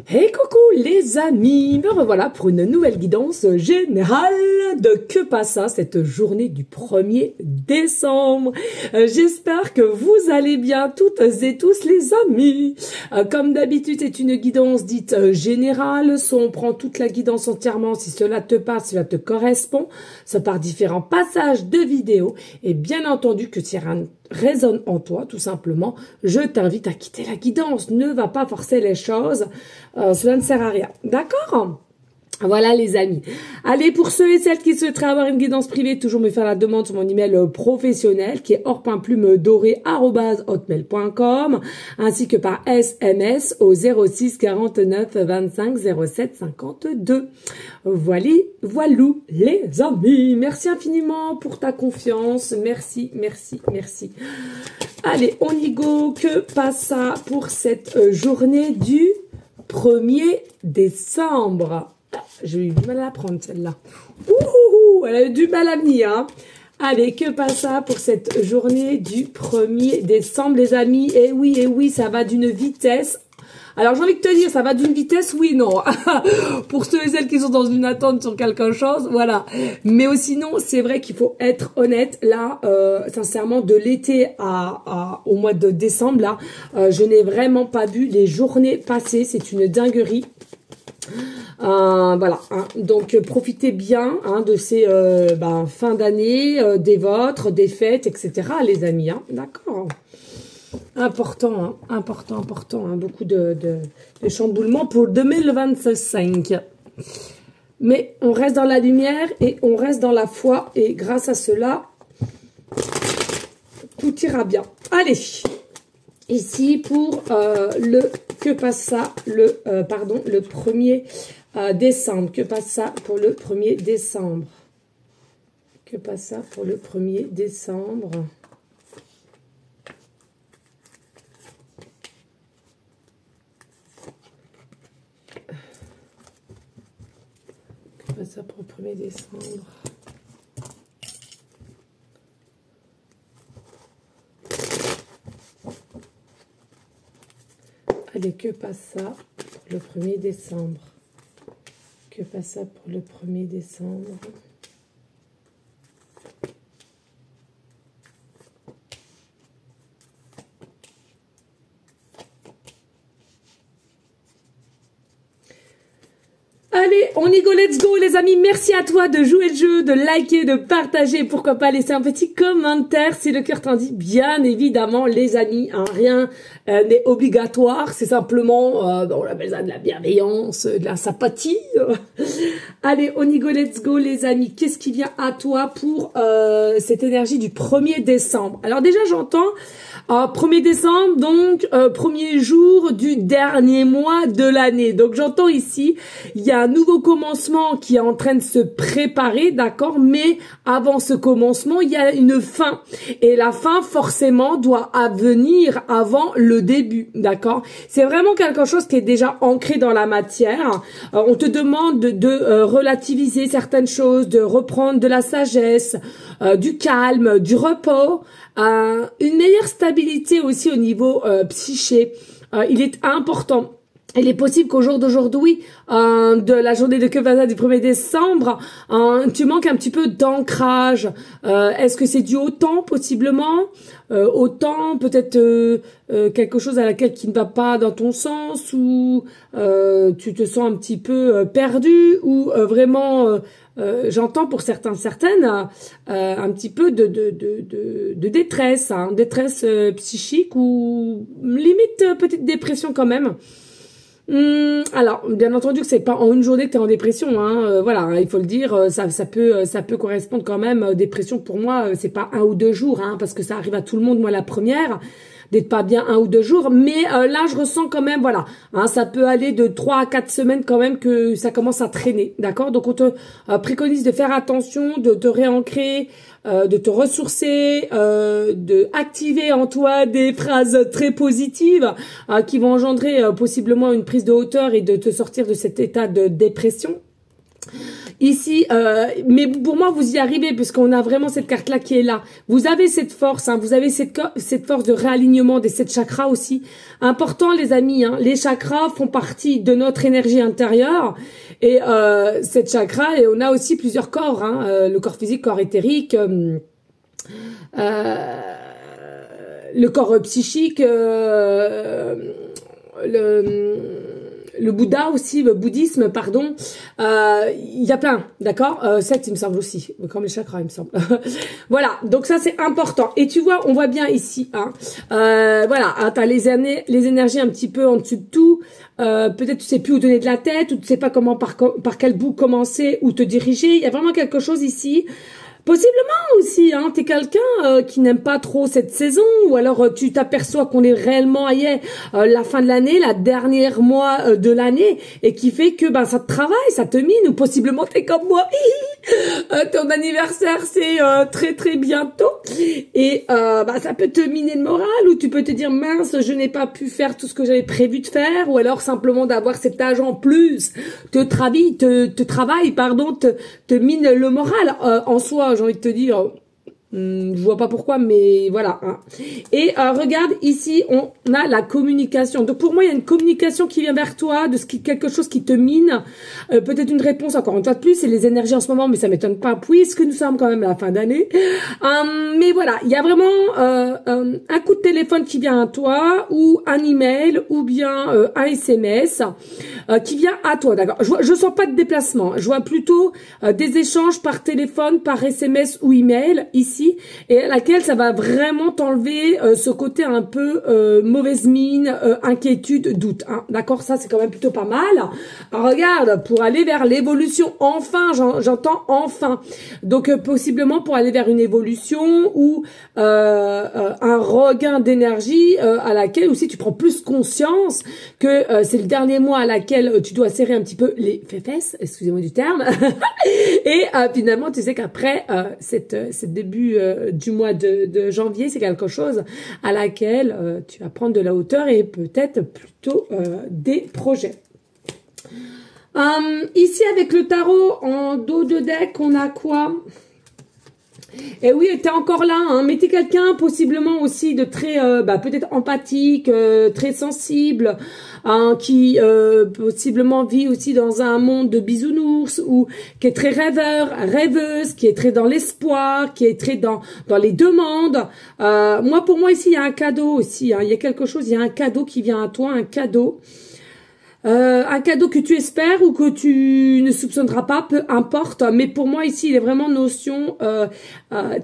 Hey coucou les amis, me revoilà pour une nouvelle guidance générale de Que Passa cette journée du 1er décembre. J'espère que vous allez bien toutes et tous les amis. Comme d'habitude, c'est une guidance dite générale, soit on prend toute la guidance entièrement si cela te parle, si cela te correspond, soit par différents passages de vidéos et bien entendu que si rien résonne en toi, tout simplement, je t'invite à quitter la guidance. Ne va pas forcer les choses, cela ne sert à rien. D'accord ? Voilà les amis. Allez, pour ceux et celles qui souhaiteraient avoir une guidance privée, toujours me faire la demande sur mon email professionnel qui est or.plume-doré@hotmail.com ainsi que par SMS au 06 49 25 07 52. Voilou les amis. Merci infiniment pour ta confiance. Merci. Allez, on y go. Que Passa pour cette journée du 1er décembre. J'ai eu du mal à la prendre celle-là. Elle a eu du mal à venir. Hein. Allez, que Passa pour cette journée du 1er décembre, les amis. Et oui, ça va d'une vitesse. Alors, j'ai envie de te dire, ça va d'une vitesse, oui, non. Pour ceux et celles qui sont dans une attente sur quelque chose, voilà. Mais sinon, c'est vrai qu'il faut être honnête. Là, sincèrement, de l'été au mois de décembre, là, je n'ai vraiment pas vu les journées passer. C'est une dinguerie. Voilà, hein. Donc profitez bien de ces fin d'année, des vôtres, des fêtes, etc. les amis, hein. D'accord. Important, beaucoup de chamboulements pour 2025. Mais on reste dans la lumière et on reste dans la foi et grâce à cela, tout ira bien. Allez, ici pour le Que Passa, le 1er décembre. Que Passa pour le 1er décembre. Que Passa pour le 1er décembre. Que Passa pour le 1er décembre. Allez, que Passa pour le 1er décembre. Que Passa pour le 1er décembre. Allez, on y go, let's go les amis. Merci à toi de jouer le jeu, de liker, de partager. Pourquoi pas laisser un petit commentaire si le cœur t'en dit. Bien évidemment les amis, hein, rien n'est obligatoire. C'est simplement, on appelle ça de la bienveillance, de la sympathie. Allez, on y go, let's go les amis. Qu'est-ce qui vient à toi pour cette énergie du 1er décembre? Alors déjà j'entends 1er décembre, donc premier jour du dernier mois de l'année. Donc j'entends ici, il y a un nouveau commencement qui est en train de se préparer, d'accord? Mais avant ce commencement, il y a une fin. Et la fin, forcément, doit venir avant le début, d'accord? C'est vraiment quelque chose qui est déjà ancré dans la matière. On te demande de relativiser certaines choses, de reprendre de la sagesse, du calme, du repos, une meilleure stabilité aussi au niveau psyché. Il est important. Il est possible qu'au jour d'aujourd'hui, de la journée de Que Passa du 1er décembre, tu manques un petit peu d'ancrage. Est-ce que c'est dû au temps, possiblement? Au temps, peut-être quelque chose à laquelle qui ne va pas dans ton sens, ou tu te sens un petit peu perdu, ou vraiment... j'entends pour certaines un petit peu de détresse, hein, détresse psychique ou limite petite dépression quand même. Alors, bien entendu que c'est pas en une journée que tu es en dépression, hein, voilà, hein, il faut le dire, ça peut correspondre quand même. Dépression pour moi, c'est pas 1 ou 2 jours, hein, parce que ça arrive à tout le monde, moi la première, d'être pas bien 1 ou 2 jours, mais là je ressens quand même, voilà, hein, ça peut aller de 3 à 4 semaines quand même que ça commence à traîner, d'accord? Donc on te préconise de faire attention, de te réancrer, de te ressourcer, de activer en toi des phrases très positives qui vont engendrer possiblement une prise de hauteur et de te sortir de cet état de dépression. Ici, mais pour moi, vous y arrivez puisqu'on a vraiment cette carte-là qui est là. Vous avez cette force, hein, vous avez cette force de réalignement des 7 chakras aussi. Important, les amis, hein, les chakras font partie de notre énergie intérieure. Et 7 chakras, et on a aussi plusieurs corps, hein, le corps physique, corps éthérique, le corps psychique, le Bouddha aussi, le bouddhisme, pardon. Il y a plein, d'accord, 7 il me semble aussi, comme les chakras il me semble. Voilà, donc ça c'est important. Et tu vois, on voit bien ici, hein, voilà, hein, t'as les énergies un petit peu en dessous de tout. Peut-être tu sais plus où donner de la tête, ou tu sais pas comment par quel bout commencer ou te diriger. Il y a vraiment quelque chose ici. Possiblement aussi, hein, t'es quelqu'un qui n'aime pas trop cette saison, ou alors tu t'aperçois qu'on est réellement la fin de l'année, la dernière mois de l'année, et qui fait que ben ça te travaille, ça te mine, ou possiblement t'es comme moi, ton anniversaire c'est très très bientôt, et ben ça peut te miner le moral, ou tu peux te dire mince, je n'ai pas pu faire tout ce que j'avais prévu de faire, ou alors simplement d'avoir cet âge en plus te mine le moral. En soi, j'ai envie de te dire, je vois pas pourquoi, mais voilà. Hein. Et regarde, ici, on a la communication. Donc pour moi, il y a une communication qui vient vers toi, quelque chose qui te mine. Peut-être une réponse, encore une fois de plus, c'est les énergies en ce moment, mais ça m'étonne pas, puisque nous sommes quand même à la fin d'année. Mais voilà, il y a vraiment un coup de téléphone qui vient à toi, ou un email, ou bien un SMS qui vient à toi, d'accord. Je sens pas de déplacement, je vois plutôt des échanges par téléphone, par SMS ou email, ici, et à laquelle ça va vraiment t'enlever ce côté un peu mauvaise mine, inquiétude, doute, hein. D'accord, ça c'est quand même plutôt pas mal. Alors, regarde, pour aller vers l'évolution, enfin, j'entends enfin, donc possiblement pour aller vers une évolution ou un regain d'énergie à laquelle aussi tu prends plus conscience que c'est le dernier mois à laquelle tu dois serrer un petit peu les fesses, excusez-moi du terme, et finalement tu sais qu'après cette début du mois de janvier, c'est quelque chose à laquelle tu vas prendre de la hauteur et peut-être plutôt des projets. Ici avec le tarot en dos de deck, on a quoi? Et oui, t'es encore là, hein, mais t'es quelqu'un possiblement aussi de très, peut-être empathique, très sensible, hein, qui possiblement vit aussi dans un monde de bisounours, ou qui est très rêveuse, qui est très dans l'espoir, qui est très dans les demandes. Pour moi ici, il y a un cadeau aussi, hein, il y a quelque chose, il y a un cadeau qui vient à toi, un cadeau que tu espères ou que tu ne soupçonneras pas, peu importe. Mais pour moi ici, il est vraiment notion.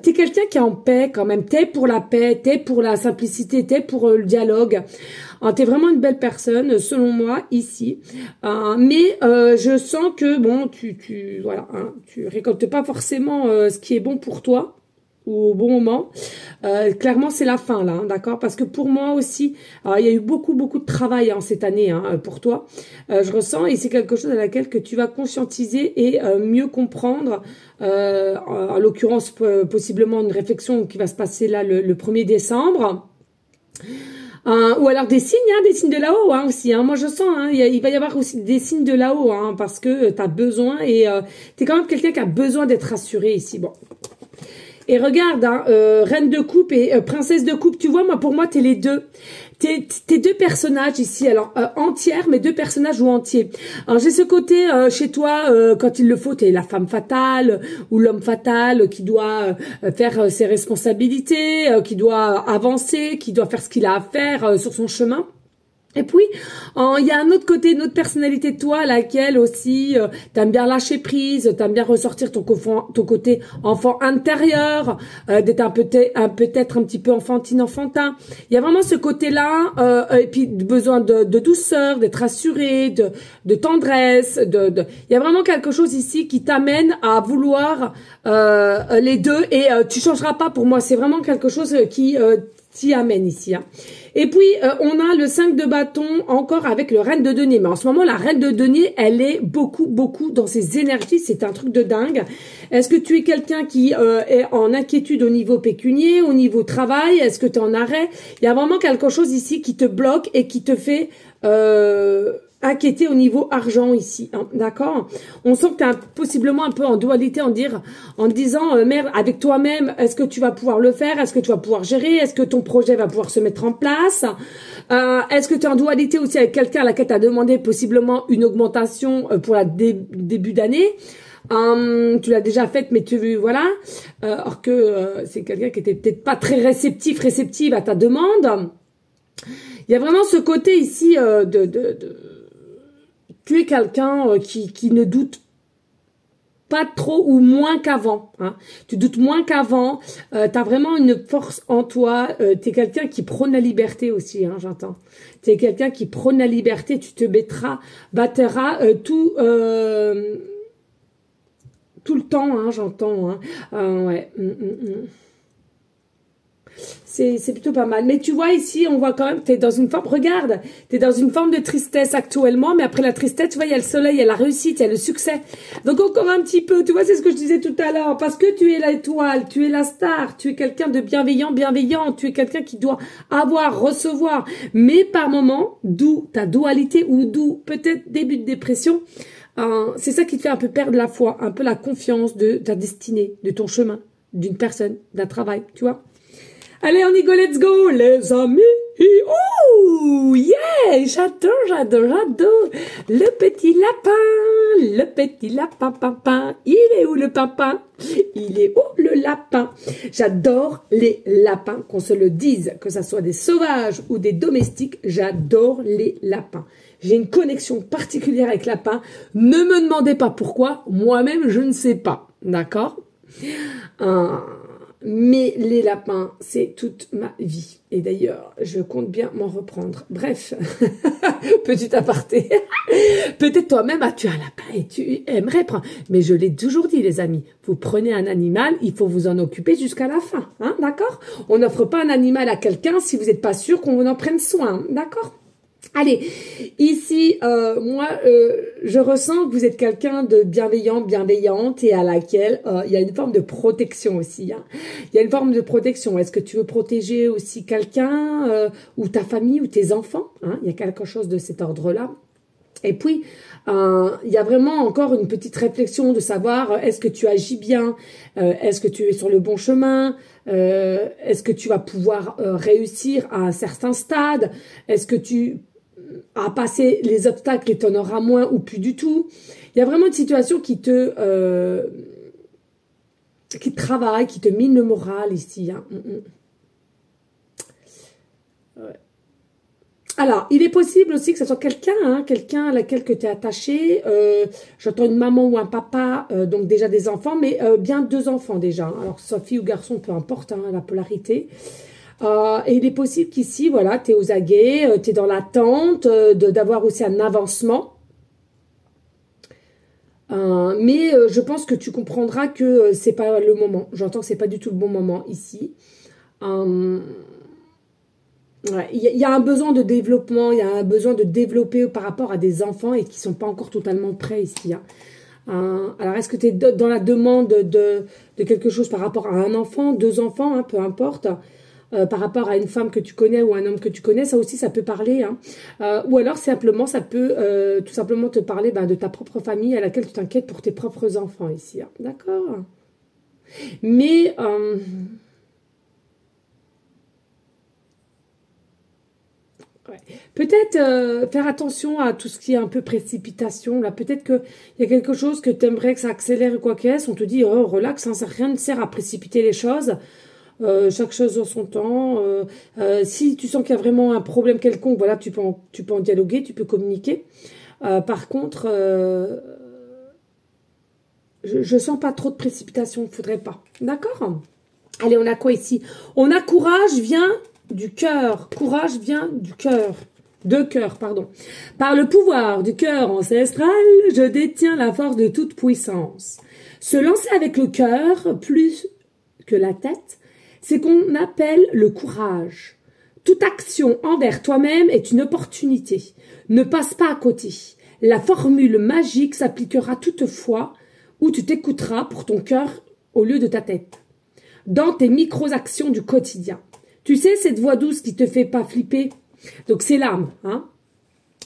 T'es quelqu'un qui est en paix quand même. T'es pour la paix, t'es pour la simplicité, t'es pour le dialogue. T'es vraiment une belle personne, selon moi ici. Mais je sens que bon, tu récoltes pas forcément ce qui est bon pour toi au bon moment. Clairement c'est la fin là, hein, d'accord, parce que pour moi aussi il y a eu beaucoup de travail cette année pour toi, je ressens, et c'est quelque chose à laquelle que tu vas conscientiser et mieux comprendre, en l'occurrence possiblement une réflexion qui va se passer là le 1er décembre. Ou alors des signes de là-haut aussi. Moi je sens, il va y avoir aussi des signes de là-haut, parce que tu as besoin, et tu es quand même quelqu'un qui a besoin d'être rassuré ici. Bon. Et regarde, reine de coupe et princesse de coupe, tu vois, pour moi, t'es les deux. T'es deux personnages ici, alors entières, mais deux personnages ou entiers. Alors j'ai ce côté chez toi, quand il le faut, t'es la femme fatale ou l'homme fatal qui doit faire ses responsabilités, qui doit avancer, qui doit faire ce qu'il a à faire sur son chemin. Et puis, il y a un autre côté, une autre personnalité de toi, à laquelle aussi t'aimes bien lâcher prise, t'aimes bien ressortir ton côté enfant intérieur, d'être peut-être un petit peu enfantin. Il y a vraiment ce côté-là, et puis besoin de douceur, d'être assuré, de tendresse, il y a vraiment quelque chose ici qui t'amène à vouloir les deux, et tu changeras pas pour moi. C'est vraiment quelque chose qui t'y amène ici. Et puis, on a le 5 de bâton encore avec le reine de denier. Mais en ce moment, la reine de denier, elle est beaucoup dans ses énergies. C'est un truc de dingue. Est-ce que tu es quelqu'un qui est en inquiétude au niveau pécunier, au niveau travail? Est-ce que tu es en arrêt? Il y a vraiment quelque chose ici qui te bloque et qui te fait inquiété au niveau argent ici, hein, d'accord? On sent que tu es possiblement un peu en dualité en disant merde, avec toi-même, est-ce que tu vas pouvoir le faire? Est-ce que tu vas pouvoir gérer? Est-ce que ton projet va pouvoir se mettre en place? Est-ce que tu es en dualité aussi avec quelqu'un à laquelle tu as demandé possiblement une augmentation pour la début d'année? Tu l'as déjà faite, mais voilà. Or que c'est quelqu'un qui était peut-être pas très réceptive à ta demande. Il y a vraiment ce côté ici tu es quelqu'un qui ne doute pas trop ou moins qu'avant. Hein. Tu doutes moins qu'avant. Tu as vraiment une force en toi. Tu es quelqu'un qui prône la liberté aussi, hein, j'entends. Tu es quelqu'un qui prône la liberté. Tu te battras tout le temps, hein, j'entends. Hein. Ouais. C'est plutôt pas mal. Mais tu vois ici, on voit quand même que tu es dans une forme, regarde, tu es dans une forme de tristesse actuellement, mais après la tristesse, tu vois, il y a le soleil, il y a la réussite, il y a le succès. Donc encore un petit peu, tu vois, c'est ce que je disais tout à l'heure, parce que tu es l'étoile, tu es la star, tu es quelqu'un de bienveillant, tu es quelqu'un qui doit avoir, recevoir. Mais par moment, d'où ta dualité ou d'où peut-être début de dépression, c'est ça qui te fait un peu perdre la foi, un peu la confiance de ta destinée, de ton chemin, d'une personne, d'un travail, tu vois. Allez, on y go, let's go, les amis. Oh, yeah, j'adore. Le petit lapin, papin. Il est où le papin? Il est où le lapin? J'adore les lapins, qu'on se le dise, que ça soit des sauvages ou des domestiques, j'adore les lapins. J'ai une connexion particulière avec lapins. Ne me demandez pas pourquoi, moi-même je ne sais pas, d'accord? Mais les lapins, c'est toute ma vie. Et d'ailleurs, je compte bien m'en reprendre. Bref, petit aparté. Peut-être toi-même, tu as un lapin et tu aimerais prendre. Mais je l'ai toujours dit, les amis. Vous prenez un animal, il faut vous en occuper jusqu'à la fin. Hein, d'accord? On n'offre pas un animal à quelqu'un si vous n'êtes pas sûr qu'on en prenne soin. D'accord? Allez, ici, moi, je ressens que vous êtes quelqu'un de bienveillante et à laquelle il y a une forme de protection aussi. Hein. Il y a une forme de protection. Est-ce que tu veux protéger aussi quelqu'un ou ta famille ou tes enfants, hein? Il y a quelque chose de cet ordre-là. Et puis, il y a vraiment encore une petite réflexion de savoir est-ce que tu agis bien, est-ce que tu es sur le bon chemin, est-ce que tu vas pouvoir réussir à un certain stade, est-ce que tu as passé les obstacles et tu en auras moins ou plus du tout. Il y a vraiment une situation qui te travaille, qui te mine le moral ici. Hein. Ouais. Alors, il est possible aussi que ce soit quelqu'un, hein, quelqu'un à laquelle tu es attaché. J'entends une maman ou un papa, donc déjà des enfants, mais bien 2 enfants déjà. Hein. Alors, que ce soit fille ou garçon, peu importe, hein, la polarité. Et il est possible qu'ici, voilà, tu es aux aguets, tu es dans l'attente d'avoir aussi un avancement. Mais je pense que tu comprendras que c'est pas le moment. J'entends que c'est pas du tout le bon moment ici. Ouais, il y a un besoin de développement, il y a un besoin de développer par rapport à des enfants et qui sont pas encore totalement prêts ici. Hein. Alors, est-ce que tu es dans la demande de quelque chose par rapport à un enfant, 2 enfants, hein, peu importe, par rapport à une femme que tu connais ou un homme que tu connais, ça aussi, ça peut parler. Hein. Ou alors, simplement, ça peut tout simplement te parler de ta propre famille à laquelle tu t'inquiètes pour tes propres enfants ici. Hein. D'accord? Mais... ouais. Peut-être faire attention à tout ce qui est un peu précipitation. Là, peut-être qu'il y a quelque chose que tu aimerais que ça accélère ou quoi qu'est-ce. On te dit, oh, relax, hein, rien ne sert à précipiter les choses. Chaque chose en son temps. Si tu sens qu'il y a vraiment un problème quelconque, voilà, tu peux en dialoguer, tu peux communiquer. Par contre, je sens pas trop de précipitation, il ne faudrait pas. D'accord? Allez, on a quoi ici? On a courage vient du cœur. Courage vient du cœur. De cœur, pardon. Par le pouvoir du cœur ancestral, je détiens la force de toute puissance. Se lancer avec le cœur, plus que la tête, c'est qu'on appelle le courage. Toute action envers toi-même est une opportunité. Ne passe pas à côté. La formule magique s'appliquera toutefois où tu t'écouteras pour ton cœur au lieu de ta tête. Dans tes micro-actions du quotidien. Tu sais, cette voix douce qui te fait pas flipper. Donc, c'est l'âme. Hein.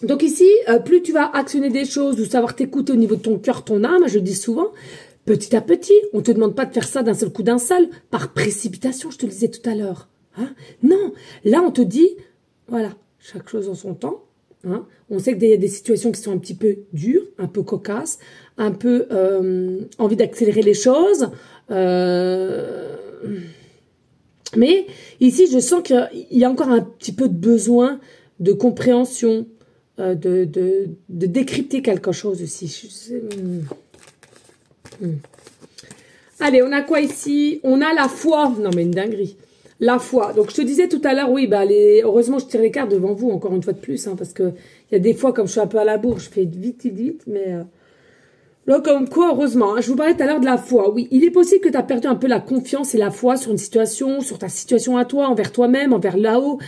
Donc ici, plus tu vas actionner des choses ou savoir t'écouter au niveau de ton cœur, ton âme, je le dis souvent, petit à petit, on te demande pas de faire ça d'un seul coup, d'un seul, par précipitation, je te le disais tout à l'heure. Hein? Non, là on te dit, voilà, chaque chose en son temps. Hein? On sait qu'il y a des situations qui sont un petit peu dures, un peu cocasses, un peu envie d'accélérer les choses. Mais ici, je sens qu'il y a encore un petit peu de besoin de compréhension, de décrypter quelque chose aussi. Allez, on a quoi ici? On a la foi. Non, mais une dinguerie. La foi. Donc, je te disais tout à l'heure, oui, bah, heureusement, je tire les cartes devant vous, encore une fois de plus, hein, parce que il y a des fois, comme je suis un peu à la bourre, je fais vite, mais... Là, comme quoi, heureusement, hein, je vous parlais tout à l'heure de la foi. Oui, il est possible que tu as perdu un peu la confiance et la foi sur une situation, sur ta situation à toi, envers toi-même, envers là-haut.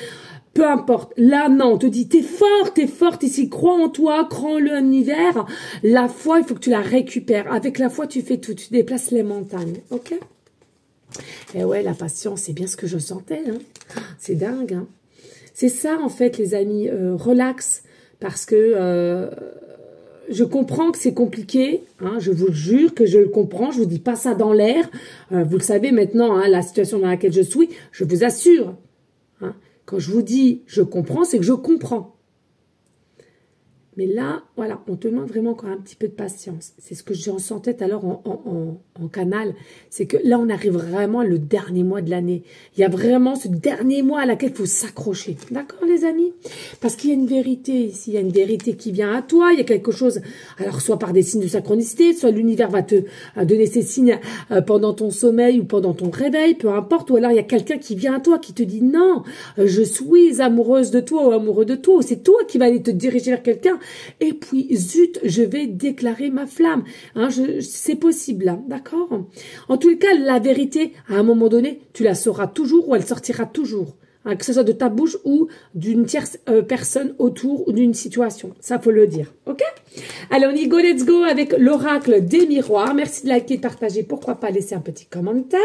Peu importe. Là, non, on te dit, t'es forte ici, crois en toi, crois en l'univers. La foi, il faut que tu la récupères. Avec la foi, tu fais tout, tu déplaces les montagnes, ok? Et ouais, la patience, c'est bien ce que je sentais, hein. C'est dingue, hein. C'est ça, en fait, les amis, relax, parce que... je comprends que c'est compliqué, hein, je vous le jure que je le comprends, je vous dis pas ça dans l'air. Vous le savez maintenant, hein, la situation dans laquelle je suis, je vous assure. Hein, quand je vous dis je comprends, c'est que je comprends. Mais là, voilà, on te demande vraiment encore un petit peu de patience. C'est ce que je ressentais tout à l'heure en canal. C'est que là, on arrive vraiment le dernier mois de l'année. Il y a vraiment ce dernier mois à laquelle il faut s'accrocher. D'accord, les amis? Parce qu'il y a une vérité ici. Il y a une vérité qui vient à toi. Il y a quelque chose, alors soit par des signes de synchronicité, soit l'univers va te donner ces signes pendant ton sommeil ou pendant ton réveil, peu importe. Ou alors, il y a quelqu'un qui vient à toi, qui te dit non, je suis amoureuse de toi ou amoureux de toi. Ou c'est toi qui vas aller te diriger vers quelqu'un. Et puis, zut, je vais déclarer ma flamme. Hein, c'est possible, là, d'accord? En tous les cas, la vérité, à un moment donné, tu la sauras toujours ou elle sortira toujours. Hein, que ce soit de ta bouche ou d'une tierce personne autour ou d'une situation. Ça, faut le dire, ok? Allez, on y go, let's go avec l'oracle des miroirs. Merci de liker, de partager. Pourquoi pas laisser un petit commentaire?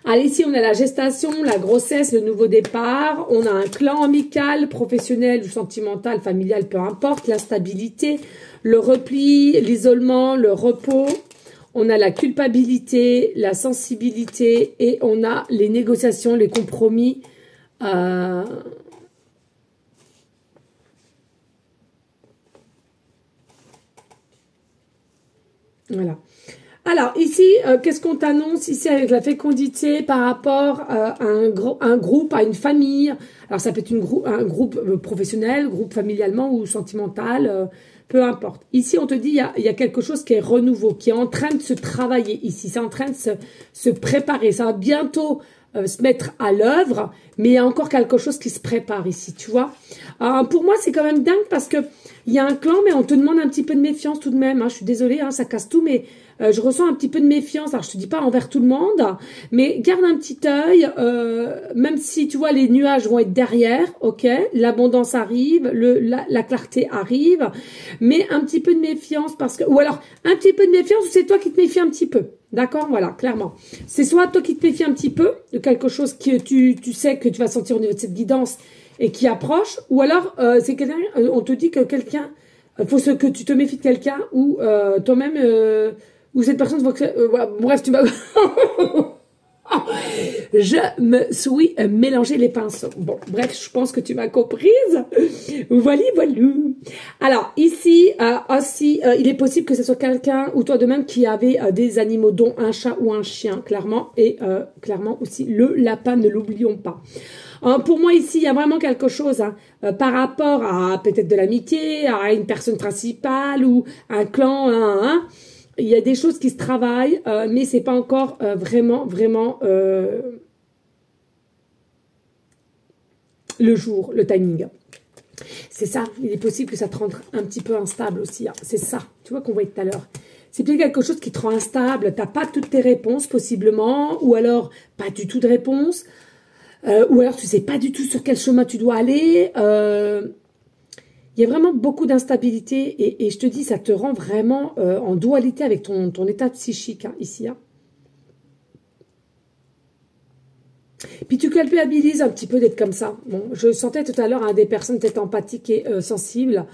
Allez, ici, on a la gestation, la grossesse, le nouveau départ. On a un clan amical, professionnel ou sentimental, familial, peu importe. L'instabilité, le repli, l'isolement, le repos. On a la culpabilité, la sensibilité et on a les négociations, les compromis. Voilà. Alors, ici, qu'est-ce qu'on t'annonce ici avec la fécondité par rapport à un groupe, à une famille? Alors, ça peut être un groupe professionnel, groupe familialement ou sentimental, peu importe. Ici, on te dit, il y a quelque chose qui est renouveau, qui est en train de se travailler ici. C'est en train de se préparer. Ça va bientôt se mettre à l'œuvre, mais il y a encore quelque chose qui se prépare ici, tu vois. Pour moi, c'est quand même dingue parce que il y a un clan, mais on te demande un petit peu de méfiance tout de même. Hein. Je suis désolée, hein, ça casse tout, mais je ressens un petit peu de méfiance. Alors, je te dis pas envers tout le monde, mais garde un petit œil, même si, tu vois, les nuages vont être derrière, ok, l'abondance arrive, la clarté arrive, mais un petit peu de méfiance parce que, ou alors, un petit peu de méfiance, ou c'est toi qui te méfies un petit peu. D'accord, voilà, clairement. C'est soit toi qui te méfies un petit peu de quelque chose que tu sais que tu vas sentir au niveau de cette guidance et qui approche, ou alors c'est quelqu'un, on te dit que quelqu'un, faut que tu te méfies de quelqu'un ou toi-même, ou cette personne, bref, tu m'as... Je me suis mélangé les pinceaux. Bon, bref, je pense que tu m'as comprise. Voilà. Alors, ici, aussi, il est possible que ce soit quelqu'un ou toi de même qui avait des animaux, dont un chat ou un chien, clairement. Et clairement aussi le lapin, ne l'oublions pas. Pour moi, ici, il y a vraiment quelque chose hein, par rapport à peut-être de l'amitié, à une personne principale ou un clan, il y a des choses qui se travaillent, mais c'est pas encore vraiment le jour, le timing. C'est ça, il est possible que ça te rende un petit peu instable aussi. Hein. C'est ça, tu vois qu'on voyait tout à l'heure. C'est peut-être quelque chose qui te rend instable, t'as pas toutes tes réponses possiblement, ou alors pas du tout de réponse, ou alors tu sais pas du tout sur quel chemin tu dois aller. Il y a vraiment beaucoup d'instabilité et je te dis, ça te rend vraiment en dualité avec ton état psychique hein, ici. Hein. Puis tu culpabilises un petit peu d'être comme ça. Bon, je sentais tout à l'heure des personnes peut-être empathiques et sensibles.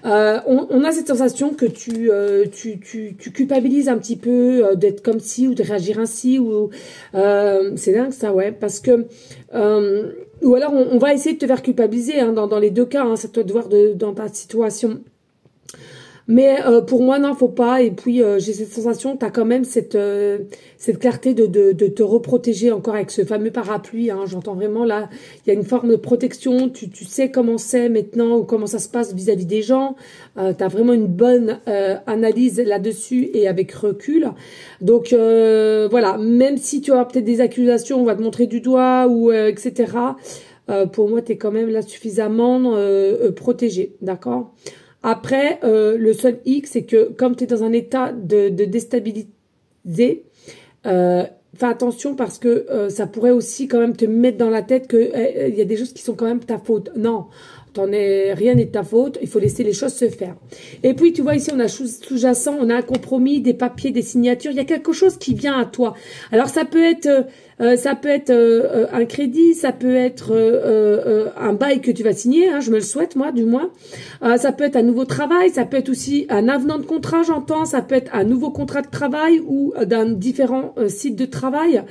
On a cette sensation que tu culpabilises un petit peu d'être comme ci ou de réagir ainsi. Ou c'est dingue ça, ouais. Parce que... ou alors on va essayer de te faire culpabiliser dans les deux cas. Hein, c'est toi de voir dans ta situation. Mais pour moi, non, faut pas. Et puis, j'ai cette sensation, tu as quand même cette clarté de te reprotéger encore avec ce fameux parapluie. Hein. J'entends vraiment là, il y a une forme de protection. Tu sais comment c'est maintenant ou comment ça se passe vis-à-vis des gens. Tu as vraiment une bonne analyse là-dessus et avec recul. Donc, voilà, même si tu as peut-être des accusations, on va te montrer du doigt ou etc. Pour moi, tu es quand même là suffisamment protégé, d'accord ? Après, le seul hic, c'est que comme tu es dans un état de déstabilisé, fais attention parce que ça pourrait aussi quand même te mettre dans la tête que y a des choses qui sont quand même ta faute. Non, rien n'est de ta faute, il faut laisser les choses se faire. Et puis, tu vois, ici, on a sous-jacent, on a un compromis, des papiers, des signatures, il y a quelque chose qui vient à toi. Alors, ça peut être un crédit, ça peut être un bail que tu vas signer, hein, je me le souhaite, moi, du moins. Ça peut être un nouveau travail, ça peut être aussi un avenant de contrat, j'entends, ça peut être un nouveau contrat de travail ou d'un différent site de travail.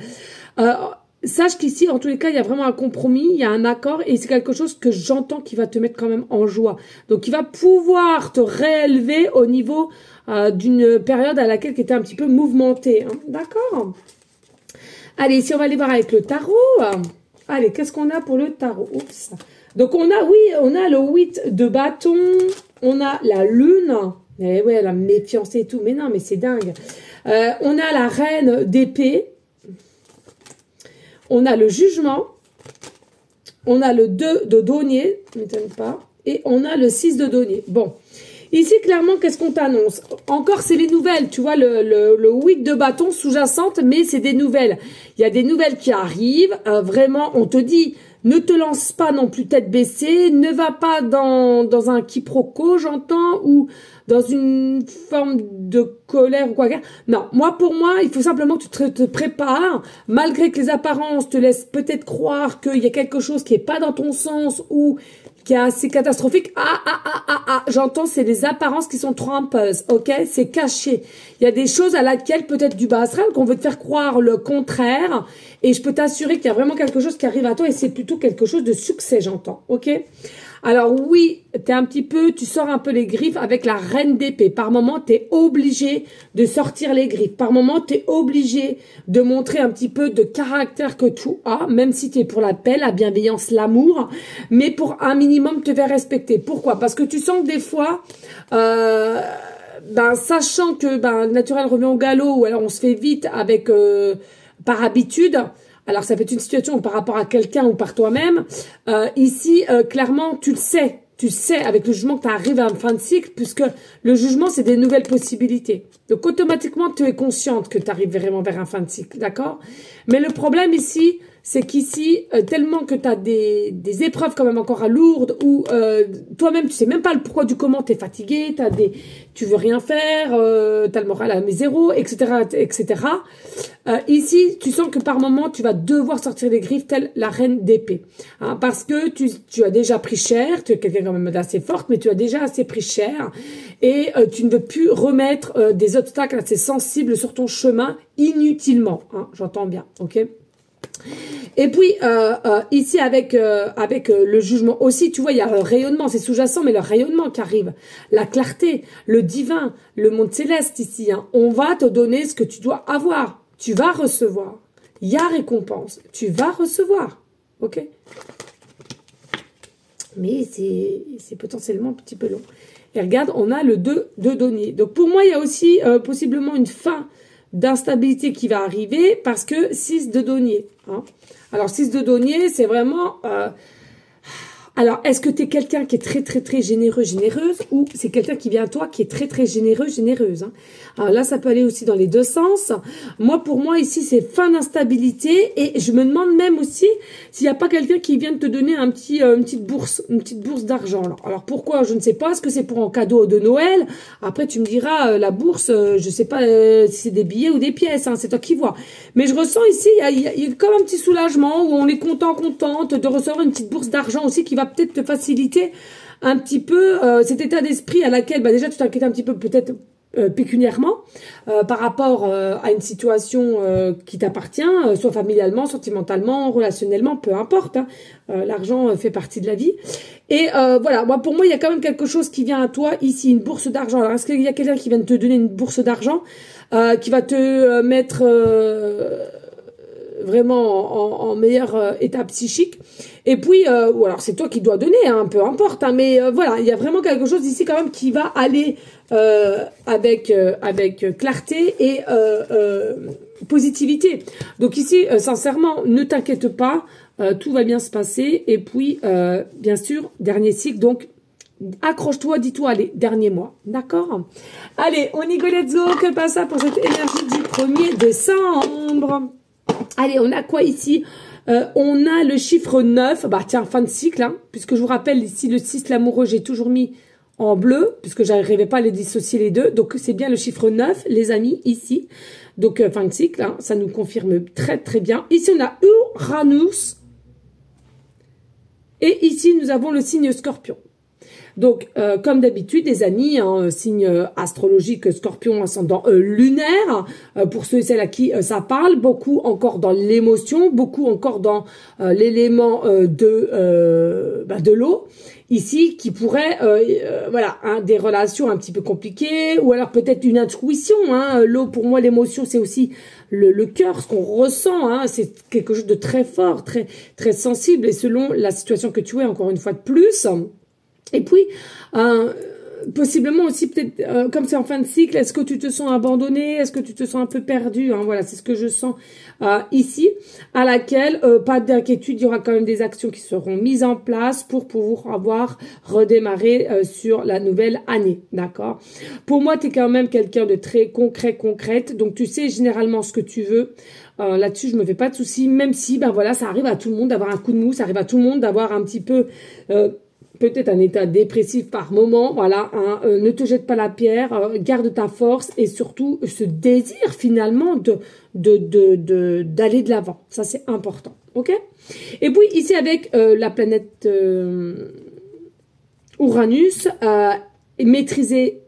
Sache qu'ici, en tous les cas, il y a vraiment un compromis, il y a un accord et c'est quelque chose que j'entends qui va te mettre quand même en joie. Donc, qui va pouvoir te réélever au niveau d'une période à laquelle tu étais un petit peu mouvementée. Hein. D'accord ? Allez, si on va aller voir avec le tarot. Allez, qu'est-ce qu'on a pour le tarot? Oups. Donc, on a le 8 de bâton, on a la lune. Eh ouais, la méfiance et tout, mais non, mais c'est dingue. On a la reine d'épée. On a le jugement, on a le 2 de denier, ne m'étonne pas, et on a le 6 de denier. Bon, ici, clairement, qu'est-ce qu'on t'annonce? Encore, c'est les nouvelles, tu vois, le 8 de bâton sous-jacente, mais c'est des nouvelles. Il y a des nouvelles qui arrivent, vraiment, on te dit, ne te lance pas non plus tête baissée, ne va pas dans un quiproquo, j'entends, ou dans une forme de colère ou quoi. Non, pour moi, il faut simplement que tu te prépares, malgré que les apparences te laissent peut-être croire qu'il y a quelque chose qui est pas dans ton sens ou qui est assez catastrophique. J'entends, c'est les apparences qui sont trompeuses, ok? C'est caché. Il y a des choses à laquelle peut-être du bas astral qu'on veut te faire croire le contraire et je peux t'assurer qu'il y a vraiment quelque chose qui arrive à toi et c'est plutôt quelque chose de succès, j'entends, ok? Alors oui, tu sors un peu les griffes avec la reine d'épée. Par moment, tu es obligé de sortir les griffes. Par moment, tu es obligé de montrer un petit peu de caractère que tu as, même si tu es pour la paix, la bienveillance, l'amour, mais pour un minimum te faire respecter. Pourquoi? Parce que tu sens que des fois, sachant que le naturel revient au galop, ou alors on se fait vite avec par habitude. Alors, ça peut être une situation par rapport à quelqu'un ou par toi-même. Ici, clairement, tu le sais. Tu sais, avec le jugement, que tu arrives à une fin de cycle, puisque le jugement, c'est des nouvelles possibilités. Donc, automatiquement, tu es consciente que tu arrives vraiment vers un fin de cycle, d'accord? Mais le problème ici, c'est qu'ici, tellement que tu as des épreuves quand même encore à lourdes, où toi-même, tu sais même pas le pourquoi du comment, tu es fatigué, tu veux rien faire, tu as le moral à zéro, etc., etc. Ici, tu sens que par moment, tu vas devoir sortir les griffes, telle la reine d'épée. Hein, parce que tu as déjà pris cher, tu es quelqu'un quand même d'assez forte, mais tu as déjà assez pris cher, et tu ne veux plus remettre des obstacles assez sensibles sur ton chemin inutilement. Hein, j'entends bien, ok? Et puis, ici, avec le jugement aussi, tu vois, il y a le rayonnement, c'est sous-jacent, mais le rayonnement qui arrive, la clarté, le divin, le monde céleste ici. Hein, on va te donner ce que tu dois avoir. Tu vas recevoir. Il y a récompense. Tu vas recevoir. Ok? Mais c'est potentiellement un petit peu long. Et regarde, on a le 2 de denier. Donc, pour moi, il y a aussi possiblement une fin d'instabilité qui va arriver parce que 6 de denier. Hein. Alors, 6 de denier, c'est vraiment... Alors, est-ce que tu es quelqu'un qui est très, très, très généreux, généreuse ou c'est quelqu'un qui vient à toi qui est très, très généreux, généreuse hein. Alors là, ça peut aller aussi dans les deux sens. Pour moi, ici, c'est fin d'instabilité et je me demande même aussi s'il n'y a pas quelqu'un qui vient de te donner une petite bourse d'argent. Alors pourquoi? Je ne sais pas. Est-ce que c'est pour un cadeau de Noël? Après, tu me diras, la bourse, je sais pas si c'est des billets ou des pièces, hein, c'est toi qui vois. Mais je ressens ici, il y a comme un petit soulagement où on est contente de recevoir une petite bourse d'argent aussi qui va peut-être te faciliter un petit peu cet état d'esprit à laquelle, bah déjà, tu t'inquiètes un petit peu peut-être pécuniairement par rapport à une situation qui t'appartient, soit familialement, sentimentalement, relationnellement, peu importe. Hein. L'argent fait partie de la vie. Et voilà, pour moi, il y a quand même quelque chose qui vient à toi ici, une bourse d'argent. Alors, est-ce qu'il y a quelqu'un qui vient de te donner une bourse d'argent qui va te mettre vraiment en meilleur état psychique? Et puis, ou alors c'est toi qui dois donner, hein, peu importe. Hein, mais voilà, il y a vraiment quelque chose ici quand même qui va aller avec clarté et positivité. Donc ici, sincèrement, ne t'inquiète pas, tout va bien se passer. Et puis, bien sûr, dernier cycle, donc accroche-toi, dis-toi, allez, dernier mois, d'accord? Allez, on y go, let's go, que passe ça pour cette énergie du 1er décembre? Allez, on a quoi ici? On a le chiffre 9, bah tiens, fin de cycle, hein, puisque je vous rappelle, ici, le 6, l'amoureux, j'ai toujours mis en bleu, puisque j'arrivais pas à les dissocier les deux. Donc, c'est bien le chiffre 9, les amis, ici. Donc, fin de cycle, hein, ça nous confirme très, très bien. Ici, on a Uranus. Et ici, nous avons le signe Scorpion. Donc, comme d'habitude, les amis, hein, signe astrologique Scorpion, ascendant lunaire, pour ceux et celles à qui ça parle, beaucoup encore dans l'émotion, beaucoup encore dans l'élément de l'eau, ici, qui pourrait, voilà, hein, des relations un petit peu compliquées, ou alors peut-être une intuition. Hein, l'eau, pour moi, l'émotion, c'est aussi le cœur, ce qu'on ressent, hein, c'est quelque chose de très fort, très, très sensible, et selon la situation que tu es, encore une fois de plus. Et puis, possiblement aussi, peut-être, comme c'est en fin de cycle, est-ce que tu te sens abandonné? Est-ce que tu te sens un peu perdu? Hein, voilà, c'est ce que je sens ici, à laquelle, pas d'inquiétude, il y aura quand même des actions qui seront mises en place pour pouvoir redémarrer sur la nouvelle année, d'accord? Pour moi, tu es quand même quelqu'un de très concrète, donc tu sais généralement ce que tu veux. Là-dessus, je me fais pas de soucis, même si, ben voilà, ça arrive à tout le monde d'avoir un coup de mou, ça arrive à tout le monde d'avoir un petit peu... peut-être un état dépressif par moment, voilà, hein, ne te jette pas la pierre, garde ta force et surtout ce désir finalement d'aller de l'avant. Ça, c'est important, ok? Et puis ici avec la planète Uranus, maîtrisée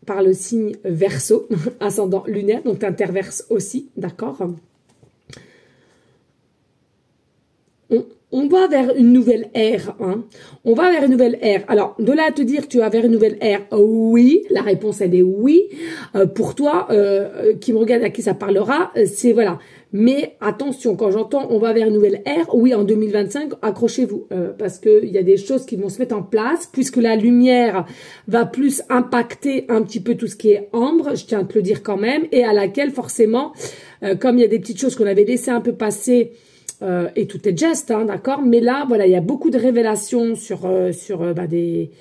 par le signe Verseau, ascendant lunaire, donc t'interverses aussi, d'accord? On va vers une nouvelle ère, hein. On va vers une nouvelle ère. Alors, de là à te dire que tu vas vers une nouvelle ère, oui, la réponse elle est oui. Pour toi, qui me regarde, à qui ça parlera, c'est voilà. Mais attention, quand j'entends on va vers une nouvelle ère, oui, en 2025, accrochez-vous, parce que il y a des choses qui vont se mettre en place, puisque la lumière va plus impacter un petit peu tout ce qui est ambre, je tiens à te le dire quand même, et à laquelle forcément, comme il y a des petites choses qu'on avait laissé un peu passer. Et tout est geste, hein, d'accord. Mais là, voilà, il y a beaucoup de révélations sur des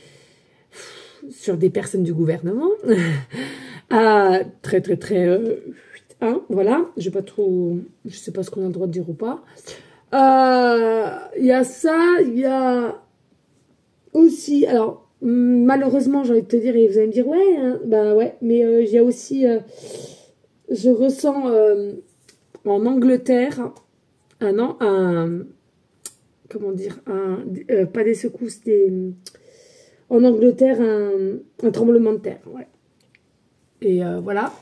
personnes du gouvernement. Très, hein, voilà. Je sais pas ce qu'on a le droit de dire ou pas. Il y a ça, il y a aussi, alors, malheureusement, j'ai envie de te dire, et vous allez me dire, ouais, hein, bah ouais, mais il y a aussi, je ressens en Angleterre, comment dire, pas des secousses, en Angleterre, un tremblement de terre, ouais. Et voilà.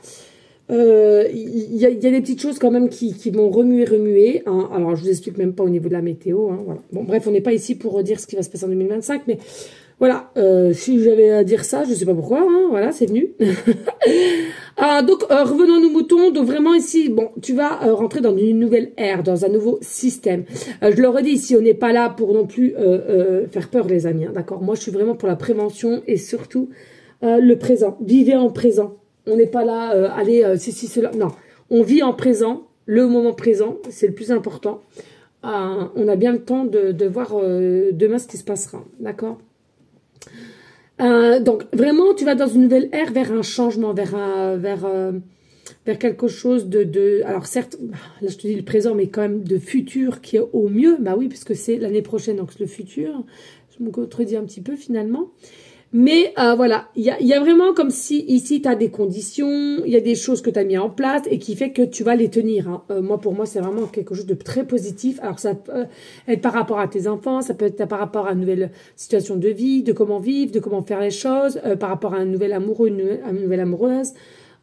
Il y a des petites choses quand même qui vont remuer, hein. Alors, je vous explique même pas au niveau de la météo, hein, voilà. Bon, bref, on n'est pas ici pour dire ce qui va se passer en 2025, mais voilà, si j'avais à dire ça, je sais pas pourquoi, hein, voilà, c'est venu. Donc, revenons à nos moutons. Donc, vraiment ici, bon, tu vas rentrer dans une nouvelle ère, dans un nouveau système. Je leur ai dit, ici, on n'est pas là pour non plus faire peur, les amis, hein, d'accord? Moi, je suis vraiment pour la prévention et surtout le présent. Vivez en présent. On n'est pas là, allez, cela. Non, on vit en présent, le moment présent, c'est le plus important. On a bien le temps de voir demain ce qui se passera, d'accord? Donc, vraiment, tu vas dans une nouvelle ère vers un changement, vers vers quelque chose alors certes, là je te dis le présent, mais quand même de futur qui est au mieux. Bah oui, puisque c'est l'année prochaine, donc le futur. Je me contredis un petit peu finalement. Mais voilà, il y a vraiment comme si ici tu as des conditions, il y a des choses que tu as mis en place et qui fait que tu vas les tenir. Hein. Pour moi, c'est vraiment quelque chose de très positif. Alors ça peut être par rapport à tes enfants, ça peut être par rapport à une nouvelle situation de vie, de comment vivre, de comment faire les choses, par rapport à un nouvel amoureux, une nouvelle amoureuse.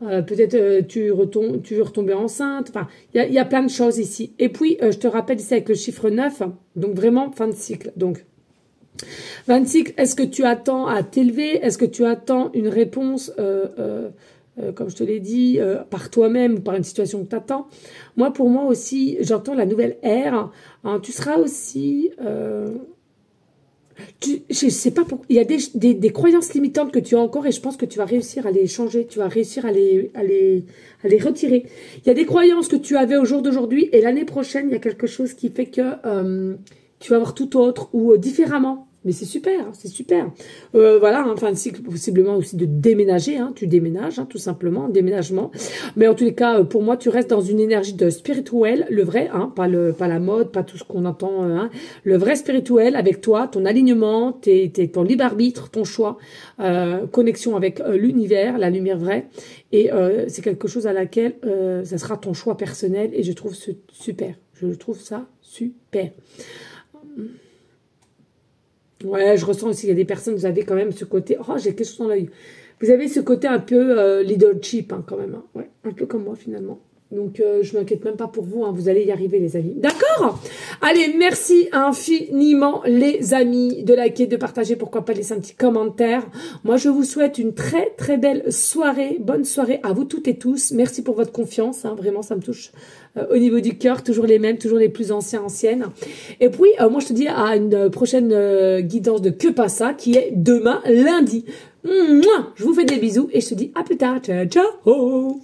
Peut-être tu veux retomber enceinte. Enfin, il y a plein de choses ici. Et puis, je te rappelle ici avec le chiffre 9, donc vraiment fin de cycle. Donc, 26, est-ce que tu attends à t'élever? Est-ce que tu attends une réponse, comme je te l'ai dit, par toi-même ou par une situation que tu attends? Pour moi aussi, j'entends la nouvelle ère. Hein, tu seras aussi... je sais pas pourquoi. Il y a des croyances limitantes que tu as encore et je pense que tu vas réussir à les changer. Tu vas réussir à les retirer. Il y a des croyances que tu avais au jour d'aujourd'hui et l'année prochaine, il y a quelque chose qui fait que... tu vas voir tout autre ou différemment. Mais c'est super, c'est super. Voilà, hein, fin de cycle, possiblement aussi de déménager. Hein, tu déménages, hein, tout simplement, déménagement. Mais en tous les cas, pour moi, tu restes dans une énergie de spirituel, le vrai, hein, pas la mode, pas tout ce qu'on entend. Hein, le vrai spirituel avec toi, ton alignement, ton libre arbitre, ton choix, connexion avec l'univers, la lumière vraie. Et c'est quelque chose à laquelle ça sera ton choix personnel. Et je trouve super. Je trouve ça super. Ouais, je ressens aussi qu'il y a des personnes, vous avez quand même ce côté... Oh, j'ai quelque chose dans l'œil. Vous avez ce côté un peu leadership, hein, quand même. Hein. Ouais, un peu comme moi, finalement. Donc, je m'inquiète même pas pour vous. Hein, vous allez y arriver, les amis. D'accord? Allez, merci infiniment, les amis, de liker, de partager. Pourquoi pas laisser un petit commentaire. Moi, je vous souhaite une très, très belle soirée. Bonne soirée à vous toutes et tous. Merci pour votre confiance. Hein, vraiment, ça me touche au niveau du cœur. Toujours les mêmes, toujours les plus anciennes. Et puis, moi, je te dis à une prochaine guidance de Que Pas Ça, qui est demain, lundi. Mouah, je vous fais des bisous et je te dis à plus tard. Ciao, ciao!